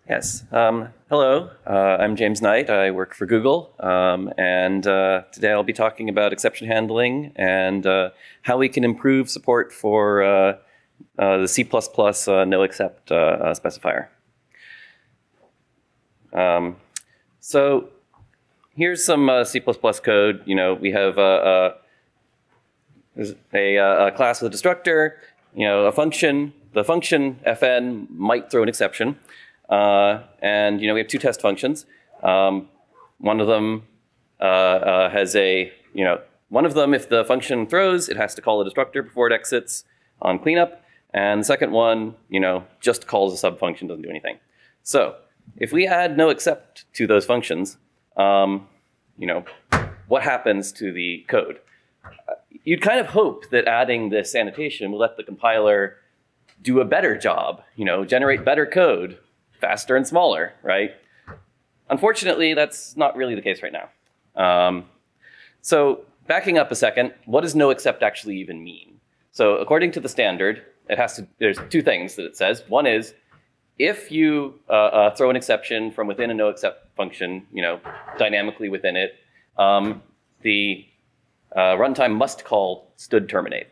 Yes. Hello, I'm James Knight. I work for Google, and today I'll be talking about exception handling and how we can improve support for the C++ noexcept specifier. So here's some C++ code. You know, we have a class with a destructor, you know, a function. The function fn might throw an exception. And you know, we have two test functions. One of them has a, you know, one of them, if the function throws, it has to call a destructor before it exits on cleanup. And the second one, you know, just calls a subfunction, doesn't do anything. So if we add noexcept to those functions, you know, what happens to the code? You'd kind of hope that adding this annotation will let the compiler do a better job, you know, generate better code, faster and smaller, right? Unfortunately, that's not really the case right now. So backing up a second, what does noexcept actually even mean? So according to the standard, it has to, there's two things that it says. One is, if you throw an exception from within a noexcept function, you know, dynamically within it, the runtime must call std terminate.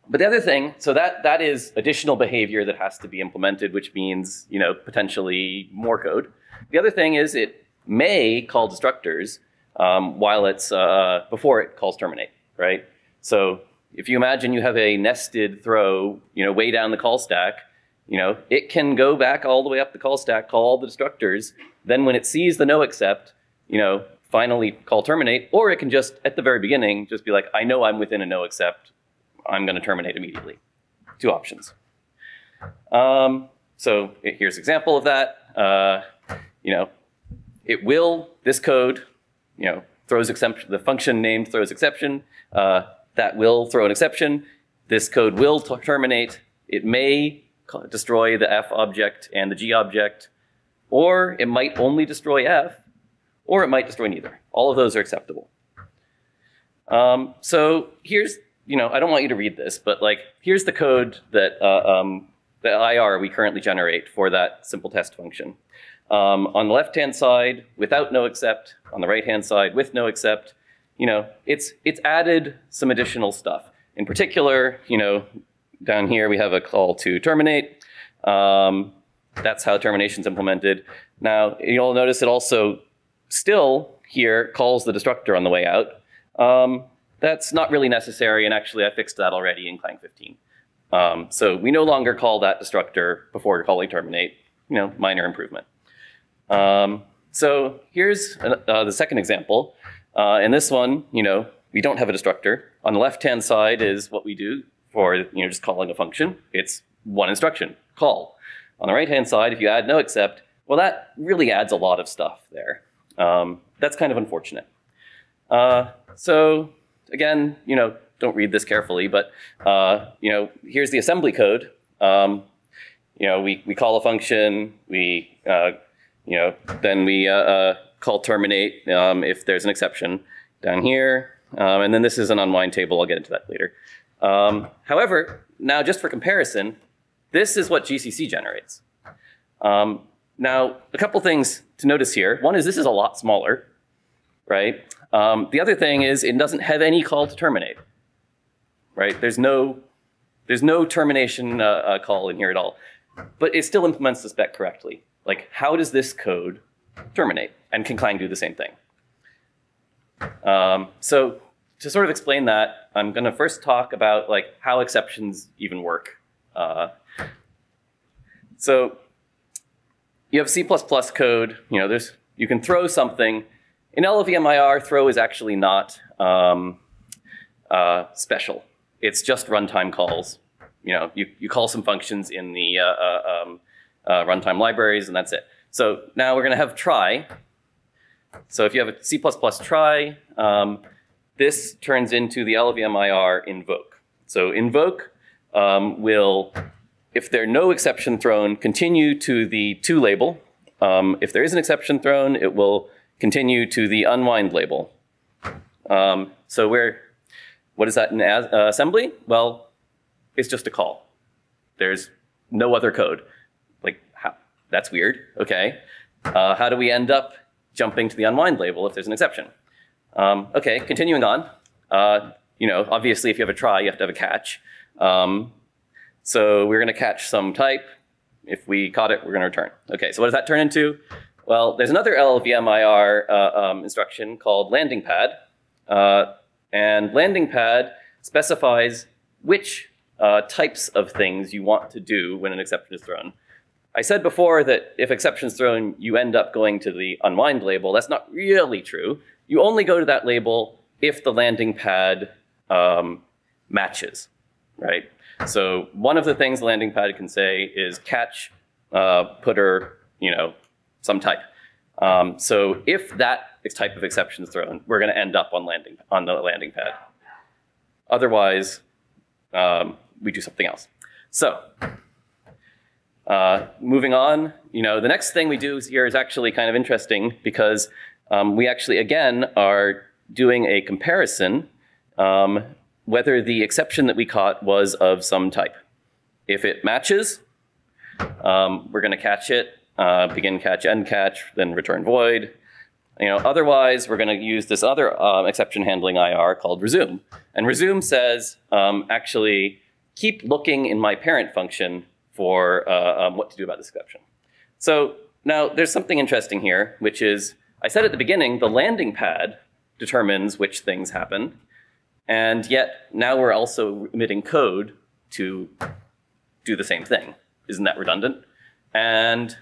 But the other thing, so that is additional behavior that has to be implemented, which means, you know, potentially more code. The other thing is it may call destructors while it's before it calls terminate, right? So if you imagine you have a nested throw, you know, way down the call stack, you know, it can go back all the way up the call stack, call all the destructors. Then when it sees the noexcept, you know, finally call terminate, or it can just at the very beginning just be like, I know I'm within a noexcept. I'm going to terminate immediately. Two options. So here's an example of that. You know, it will, this code, you know, throws exception, the function named throws exception, that will throw an exception. This code will terminate. It may destroy the F object and the G object, or it might only destroy F, or it might destroy neither. All of those are acceptable. So here's, you know, I don't want you to read this, but like, here's the code that the IR we currently generate for that simple test function. On the left-hand side, without noexcept. On the right-hand side, with noexcept. You know, it's added some additional stuff. In particular, you know, down here we have a call to terminate. That's how termination's implemented. Now, you'll notice it also still here calls the destructor on the way out. That's not really necessary, and actually I fixed that already in Clang 15. So we no longer call that destructor before calling terminate, you know, minor improvement. So here's the second example. In this one, you know, we don't have a destructor. On the left-hand side is what we do for, you know, just calling a function. It's one instruction, call. On the right-hand side, if you add noexcept, well, that really adds a lot of stuff there. That's kind of unfortunate. So again, you know, don't read this carefully, but you know, here's the assembly code. You know, we call a function, we you know, then we call terminate if there's an exception down here, and then this is an unwind table. I'll get into that later. However, now just for comparison, this is what GCC generates. Now, a couple things to notice here. One is this is a lot smaller, right? The other thing is it doesn't have any call to terminate, right? There's no termination call in here at all, but it still implements the spec correctly. Like, how does this code terminate? And can Clang do the same thing? So to sort of explain that, I'm going to first talk about like how exceptions even work. So you have C++ code. You know, you can throw something. In LLVM IR, throw is actually not special. It's just runtime calls. You know, you call some functions in the runtime libraries, and that's it. So now we're going to have try. So if you have a C++ try, this turns into the LLVM IR invoke. So invoke will, if there's no exception thrown, continue to the to label. If there is an exception thrown, it will continue to the unwind label. So what is that in assembly? Well, it's just a call. There's no other code. Like, That's weird. Okay. How do we end up jumping to the unwind label if there's an exception? Okay, continuing on. Obviously, if you have a try, you have to have a catch. So we're going to catch some type. If we caught it, we're going to return. Okay, so what does that turn into? Well, there's another LLVM IR instruction called landing pad. And landing pad specifies which types of things you want to do when an exception is thrown. I said before that if exception is thrown, you end up going to the unwind label. That's not really true. You only go to that label if the landing pad matches, right? So one of the things the landing pad can say is catch putter, some type. So if that type of exception is thrown, we're going to end up on the landing pad. Otherwise, we do something else. So moving on, the next thing we do here is actually kind of interesting because we actually, again, are doing a comparison whether the exception that we caught was of some type. If it matches, we're going to catch it, begin catch, end catch, then return void. Otherwise, we're going to use this other exception handling IR called resume. And resume says, actually, keep looking in my parent function for what to do about this exception. So now there's something interesting here, which is, I said at the beginning, the landing pad determines which things happen. And yet now we're also emitting code to do the same thing. Isn't that redundant? And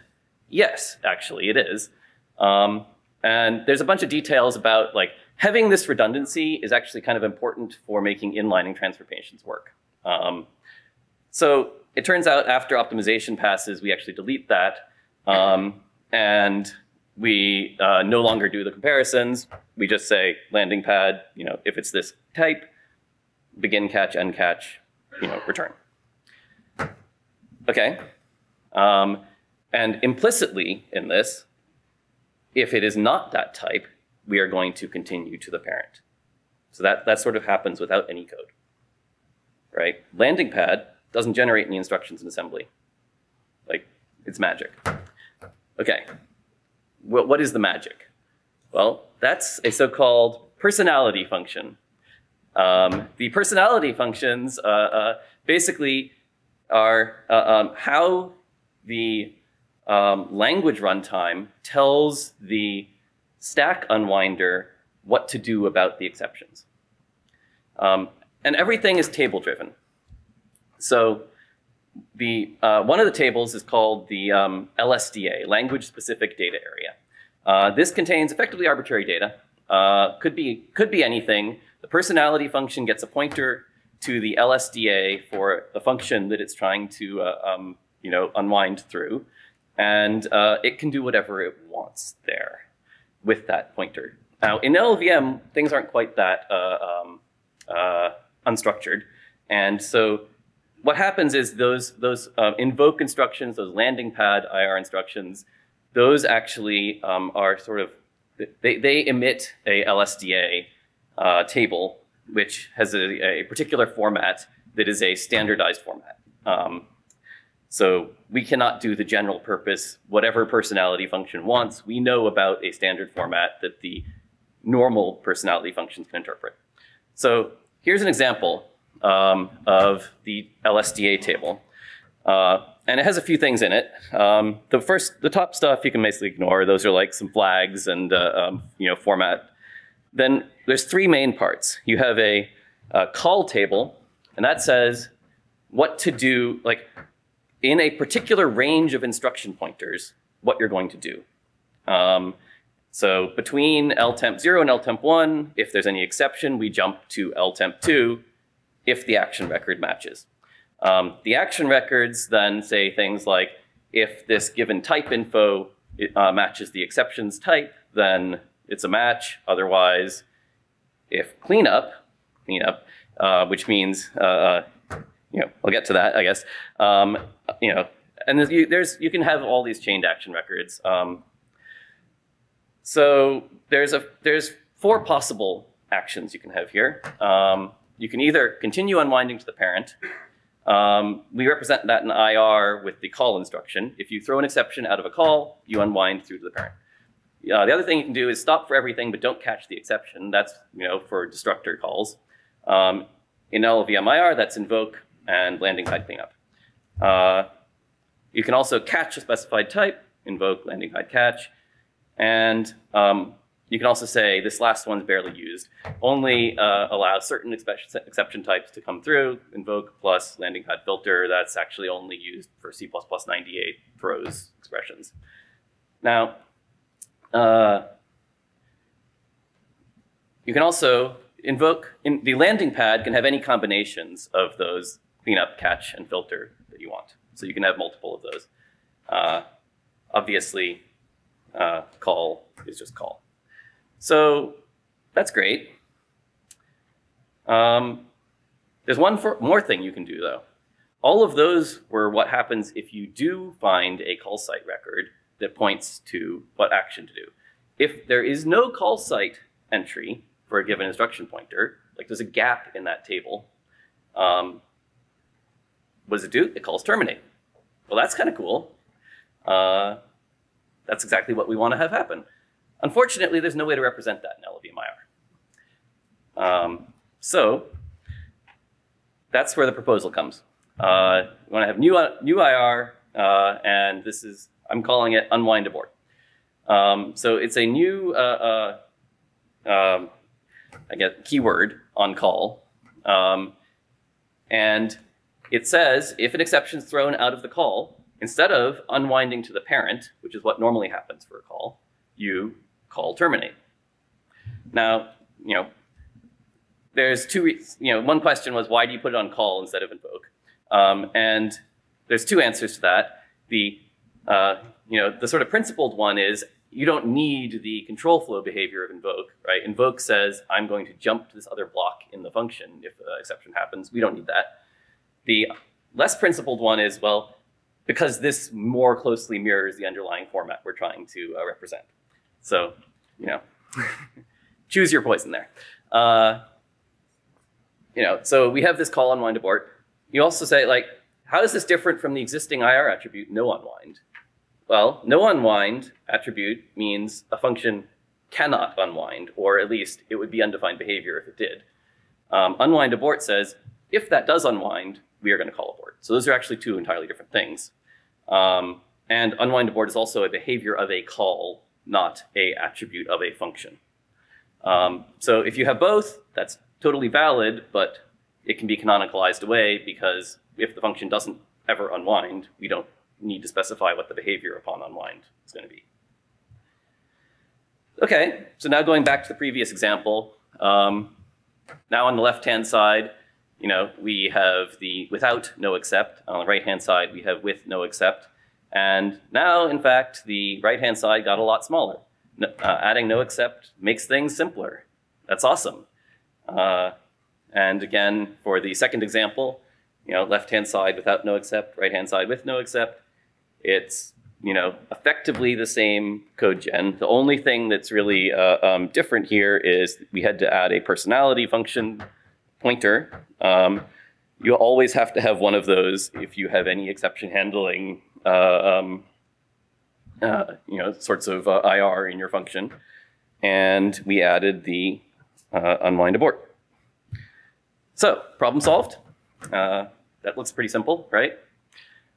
yes, actually it is. And there's a bunch of details about having this redundancy is actually kind of important for making inlining transformations work. So it turns out after optimization passes, we actually delete that. And we no longer do the comparisons. We just say landing pad, if it's this type, begin catch, end catch, return. Okay. And implicitly in this, if it is not that type, we are going to continue to the parent. So that sort of happens without any code, right? Landing pad doesn't generate any instructions in assembly. It's magic. Okay. What is the magic? Well, that's a so-called personality function. The personality functions basically are how the language runtime tells the stack unwinder what to do about the exceptions. And everything is table-driven. So one of the tables is called the LSDA, Language Specific Data Area. This contains effectively arbitrary data. Could be anything. The personality function gets a pointer to the LSDA for the function that it's trying to unwind through, and it can do whatever it wants there with that pointer. Now in LLVM, things aren't quite that unstructured, and so what happens is those invoke instructions, those landing pad IR instructions, those actually are sort of, they emit a LSDA table, which has a particular format that is a standardized format. So we cannot do the general purpose, whatever personality function wants. We know about a standard format that the normal personality functions can interpret. So here's an example of the LSDA table. And it has a few things in it. The top stuff you can basically ignore. Those are some flags and format. Then there's three main parts. You have a call table, and that says what to do, in a particular range of instruction pointers, what you're going to do. So between ltemp0 and ltemp1, if there's any exception, we jump to ltemp2 if the action record matches. The action records then say things like, if this given type info matches the exceptions type, then it's a match. Otherwise, if cleanup, which means, I'll get to that, I guess. And you can have all these chained action records. So there's four possible actions you can have here. You can either continue unwinding to the parent. We represent that in IR with the call instruction. If you throw an exception out of a call, you unwind through to the parent. The other thing you can do is stop for everything, but don't catch the exception. That's for destructor calls. In LLVM IR, that's invoke and landing hide cleanup. You can also catch a specified type, invoke landing hide catch, and you can also say this last one's barely used. Only allow certain exception types to come through. Invoke plus landing hide filter. That's actually only used for C++ 98 throws expressions. Now, you can also invoke. The landing pad can have any combinations of those cleanup, catch, and filter that you want. So you can have multiple of those. Obviously, call is just call. So that's great. There's one more thing you can do, though. All of those were what happens if you do find a call site record that points to what action to do. If there is no call site entry for a given instruction pointer, like there's a gap in that table, what does it do? It calls terminate. Well, that's kind of cool. That's exactly what we want to have happen. Unfortunately, there's no way to represent that in LLVM IR. So that's where the proposal comes. We want to have new IR, and this is, I'm calling it unwind abort. So it's a new, I guess, keyword on call. And it says if an exception is thrown out of the call, instead of unwinding to the parent, which is what normally happens for a call, you call terminate. Now, there's two, one question was, why do you put it on call instead of invoke? And there's two answers to that. The sort of principled one is you don't need the control flow behavior of invoke, right? Invoke says, I'm going to jump to this other block in the function if an exception happens. We don't need that. The less principled one is, well, because this more closely mirrors the underlying format we're trying to represent. So, choose your poison there. So we have this call unwind abort. You also say, like, how is this different from the existing IR attribute, no unwind? Well, no unwind attribute means a function cannot unwind, or at least it would be undefined behavior if it did. Unwind abort says, if that does unwind, we are going to call abort. So those are actually two entirely different things. And unwind abort is also a behavior of a call, not a attribute of a function. So if you have both, that's totally valid, but it can be canonicalized away because if the function doesn't ever unwind, we don't need to specify what the behavior upon unwind is going to be. Okay, so now going back to the previous example, now on the left-hand side, we have the without noexcept. On the right-hand side, we have with noexcept. And now, in fact, the right-hand side got a lot smaller. Adding noexcept makes things simpler. That's awesome. And again, for the second example, left-hand side without noexcept, right-hand side with noexcept, it's effectively the same code gen. The only thing that's really different here is we had to add a personality function pointer. You always have to have one of those if you have any exception handling sorts of IR in your function. And we added the unwind abort. So, problem solved. That looks pretty simple, right?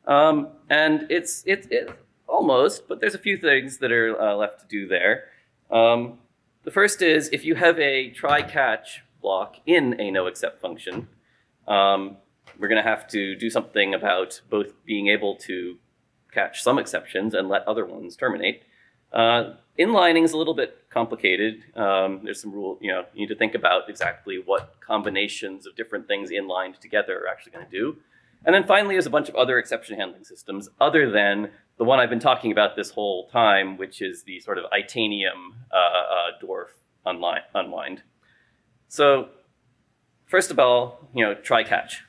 And it's almost, but there's a few things that are left to do there. The first is if you have a try-catch block in a noexcept function, we're going to have to do something about both being able to catch some exceptions and let other ones terminate. Inlining is a little bit complicated. There's some rule, you need to think about exactly what combinations of different things inlined together are actually going to do. And then finally, there's a bunch of other exception handling systems other than the one I've been talking about this whole time, which is the sort of Itanium dwarf unwind. So first of all, try catch.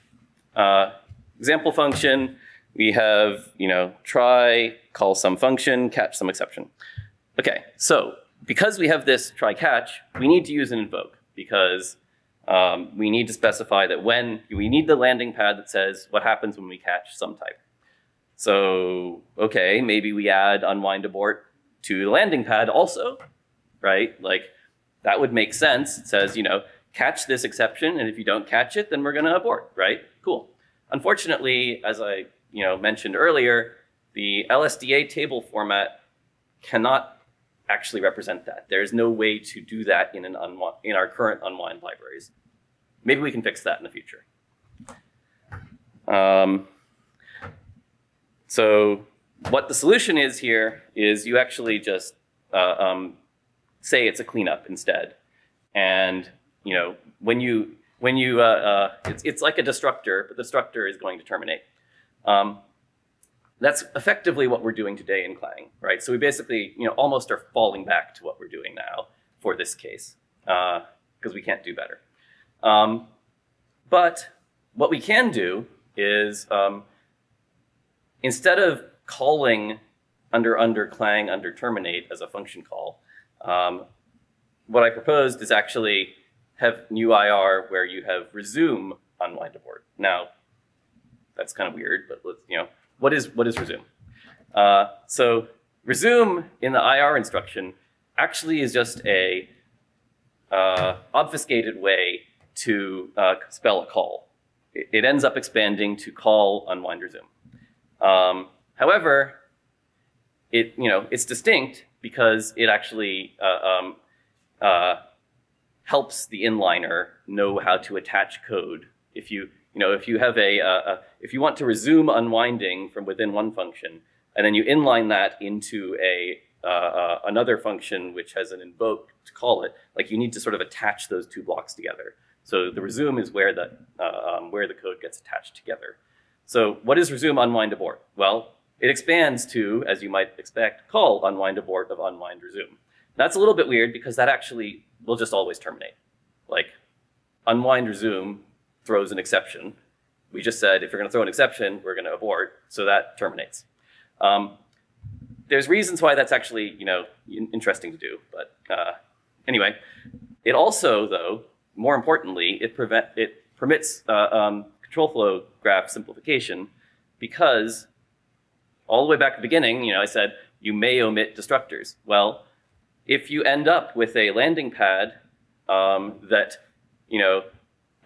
Example function, we have, try, call some function, catch some exception. Okay, so because we have this try catch, we need to use an invoke because we need to specify that when we need the landing pad that says what happens when we catch some type. So, okay, maybe we add unwind abort to the landing pad also, right? Like that would make sense. It says, you know, catch this exception, and if you don't catch it, then we're going to abort, right? Cool. Unfortunately, as I mentioned earlier, the LSDA table format cannot actually represent that. There's no way to do that in our current unwind libraries. Maybe we can fix that in the future. So what the solution is here is you actually just say it's a cleanup instead, and it's like a destructor, but the destructor is going to terminate. That's effectively what we're doing today in Clang, right? So we basically, almost are falling back to what we're doing now for this case, because we can't do better. But what we can do is, instead of calling under Clang under terminate as a function call, what I proposed is actually have new IR where you have resume unwind abort. Now, that's kind of weird, but let's, what is resume? So resume in the IR instruction actually is just a obfuscated way to spell a call. It ends up expanding to call unwind resume. However, it's distinct because it actually helps the inliner know how to attach code. If you want to resume unwinding from within one function, and then you inline that into another function which has an invoke to call it, like you need to sort of attach those two blocks together. So the resume is where the code gets attached together. So what is resume unwind abort? Well, it expands to, as you might expect, call unwind abort of unwind resume. That's a little bit weird because that actually will just always terminate. Like unwind resume throws an exception. We just said if you're going to throw an exception, we're going to abort, so that terminates. There's reasons why that's actually interesting to do, but anyway, it also, though, more importantly, it permits control flow graph simplification, because all the way back at the beginning, I said you may omit destructors. Well, if you end up with a landing pad that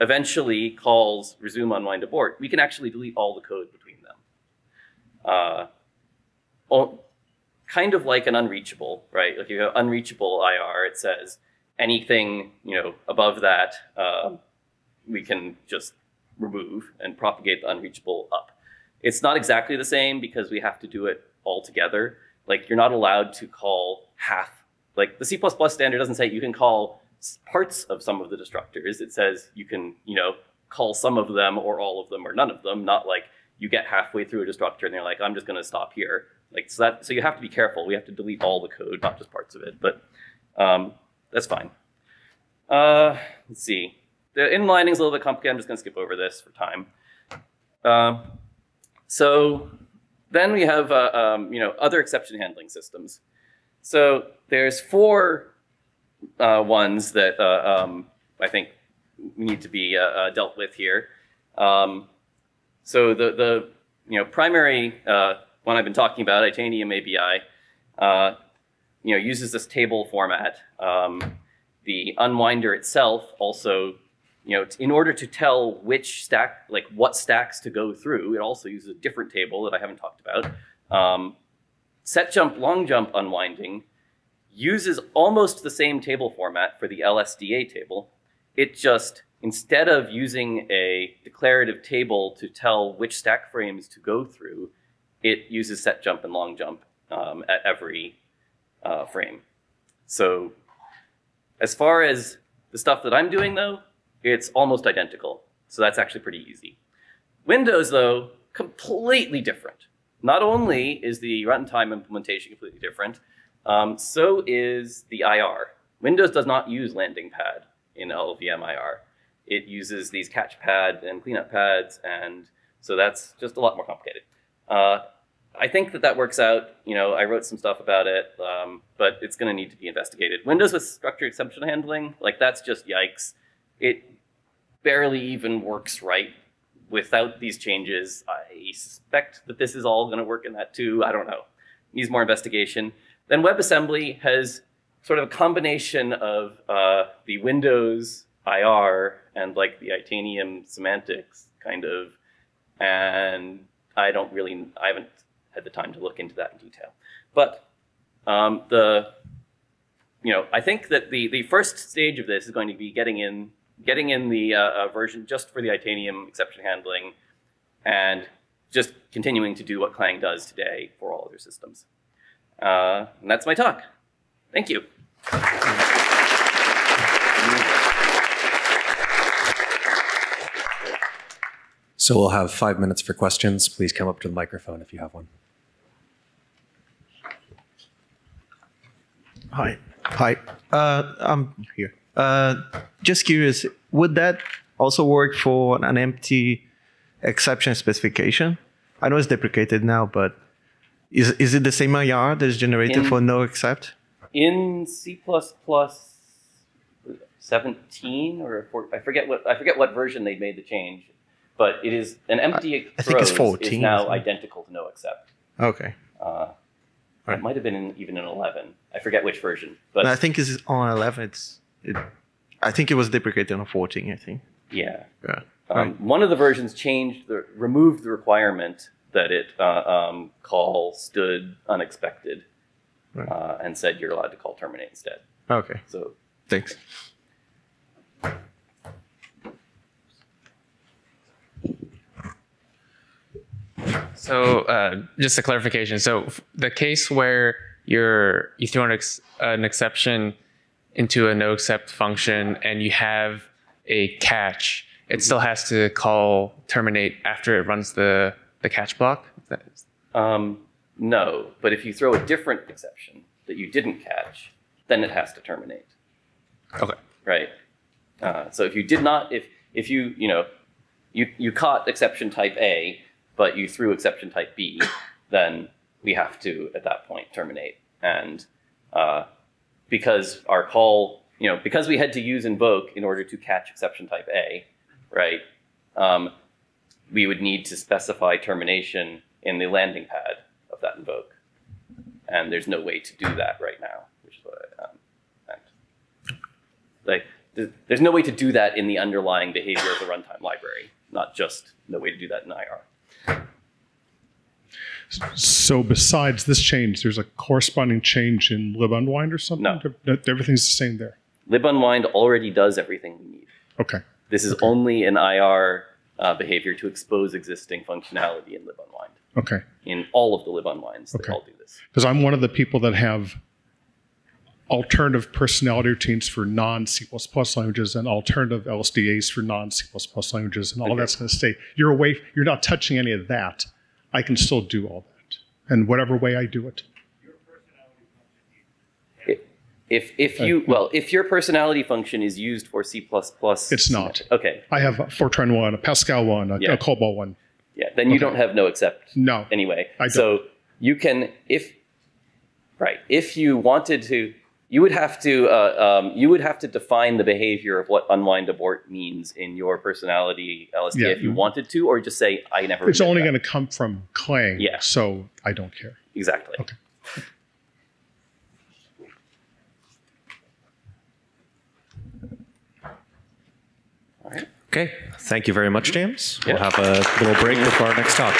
eventually calls resume unwind abort, we can actually delete all the code between them. Kind of like an unreachable, right? Like you have unreachable IR, it says anything above that we can just remove and propagate the unreachable up. It's not exactly the same because we have to do it all together. Like you're not allowed to call half. Like the C++ standard doesn't say you can call parts of some of the destructors. It says you can, call some of them or all of them or none of them, not like you get halfway through a destructor and they're like, I'm just going to stop here. Like so you have to be careful. We have to delete all the code, not just parts of it, but that's fine. Let's see. The inlining is a little bit complicated. I'm just going to skip over this for time. So then we have other exception handling systems. So there's 4 ones that I think need to be dealt with here. So the primary one I've been talking about, Itanium ABI, uses this table format. The unwinder itself also, in order to tell which stack, like what stacks to go through, it also uses a different table that I haven't talked about. Set jump, long jump unwinding uses almost the same table format for the LSDA table. It just, instead of using a declarative table to tell which stack frames to go through, it uses set jump and long jump at every frame. So as far as the stuff that I'm doing, though, it's almost identical. So that's actually pretty easy. Windows, though, completely different. Not only is the runtime implementation completely different, so is the IR. Windows does not use landing pad in LLVM IR. It uses these catch pad and cleanup pads, and so that's just a lot more complicated. I think that works out. I wrote some stuff about it, but it's going to need to be investigated. Windows with structured exception handling, like that's just yikes. barely even works right without these changes. I suspect that this is all going to work in that too. I don't know. Needs more investigation. Then WebAssembly has sort of a combination of the Windows IR and like the Itanium semantics kind of, and I haven't had the time to look into that in detail. But I think that the first stage of this is going to be getting in the version just for the Itanium exception handling, and just continuing to do what Clang does today for all other systems. And that's my talk. Thank you. So we'll have 5 minutes for questions. Please come up to the microphone if you have one. Hi. I'm here. Just curious, would that also work for an empty exception specification? I know it's deprecated now, but is it the same IR that is generated for noexcept? In C++ 17 or I forget what version they made the change, but it is an empty I think it's 14. Is now identical to noexcept. Okay. It might have been even in 11. I forget which version, but I think it's on 11. I think it was deprecated on 14. I think. Yeah. Right. One of the versions removed the requirement that it call stood unexpected, Right. and said you're allowed to call terminate instead. Okay. So Thanks. So just a clarification. So the case where you throw an exception into a noexcept function and you have a catch, it still has to call terminate after it runs the catch block? no, but if you throw a different exception that you didn't catch, then it has to terminate. Okay. Right. So if you did not, if you caught exception type A, but you threw exception type B, then we have to at that point terminate. And because our call, because we had to use invoke in order to catch exception type A, right? We would need to specify termination in the landing pad of that invoke, and there's no way to do that right now, which is what I meant. There's no way to do that in the underlying behavior of the runtime library, not just no way to do that in IR. So besides this change, there's a corresponding change in libunwind or something? No. Everything's the same there? Libunwind already does everything we need. Okay. This is only an IR behavior to expose existing functionality in libunwind. Okay. In all of the libunwinds, they all do this. Because I'm one of the people that have alternative personality routines for non-C++ languages and alternative LSDAs for non-C++ languages, and all that's going to stay. You're not touching any of that. I can still do all that, and whatever way I do it. If your personality function is used for C++, it's not. Okay. I have a Fortran one, a Pascal one, a COBOL one. Yeah. Then you don't have noexcept. No. Anyway. I don't. So you can, if you wanted to, you would have to define the behavior of what unwind abort means in your personality LSD if you wanted to, or just say I never. It's only going to come from Clang. Yeah. So I don't care. Exactly. Okay. Okay. Thank you very much, James. Yeah. We'll have a little break before our next talk.